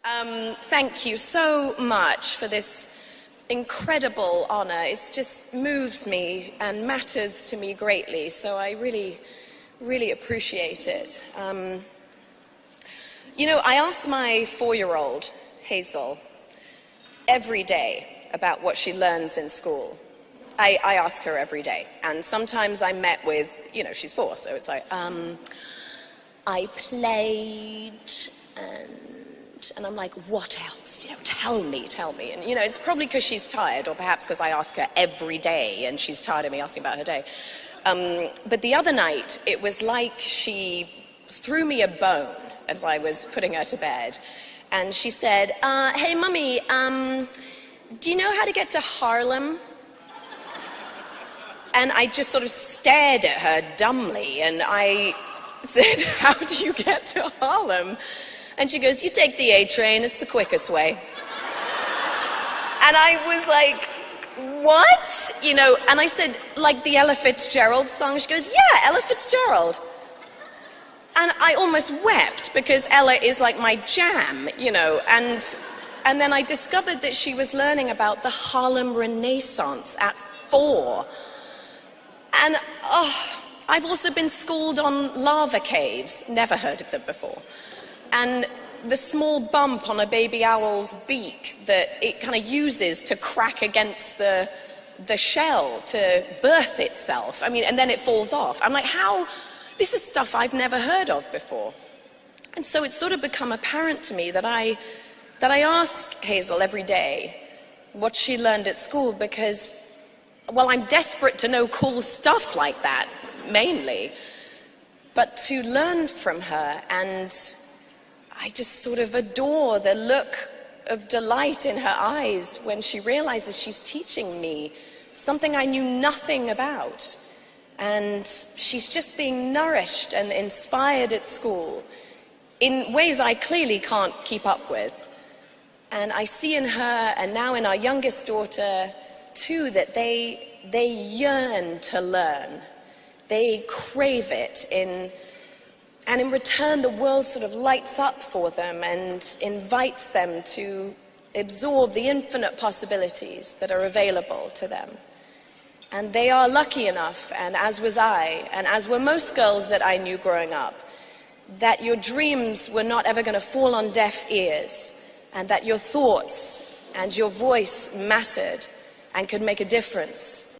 Thank you so much for this incredible honor. It just moves me and matters to me greatly, so I really appreciate it. I ask my 4-year-old, Hazel, every day about what she learns in school. I ask her every day, and sometimes I'm met with, she's 4, so it's like, I played, and I'm like, what else? Tell me. And, it's probably because she's tired, or perhaps because I ask her every day, and she's tired of me asking about her day. But the other night, it was like she threw me a bone as I was putting her to bed. And she said, hey, Mummy, do you know how to get to Harlem? And I just sort of stared at her dumbly, and I said, how do you get to Harlem? And she goes, you take the A train, it's the quickest way. And I was like, what? And I said, like the Ella Fitzgerald song? She goes, yeah, Ella Fitzgerald. And I almost wept because Ella is like my jam, and then I discovered that she was learning about the Harlem Renaissance at 4. And I've also been schooled on lava caves, never heard of them before. And the small bump on a baby owl's beak that it kind of uses to crack against the shell to birth itself. And then it falls off. I'm like, how? This is stuff I've never heard of before. And so it's sort of become apparent to me that I ask Hazel every day what she learned at school because, well, I'm desperate to know cool stuff like that, mainly. But to learn from her, and I just sort of adore the look of delight in her eyes when she realizes she's teaching me something I knew nothing about. And she's just being nourished and inspired at school in ways I clearly can't keep up with. And I see in her, and now in our youngest daughter, too, that they yearn to learn. They crave it, and in return, the world sort of lights up for them and invites them to absorb the infinite possibilities that are available to them. And they are lucky enough, and as was I, and as were most girls that I knew growing up, that your dreams were not ever going to fall on deaf ears, and that your thoughts and your voice mattered and could make a difference.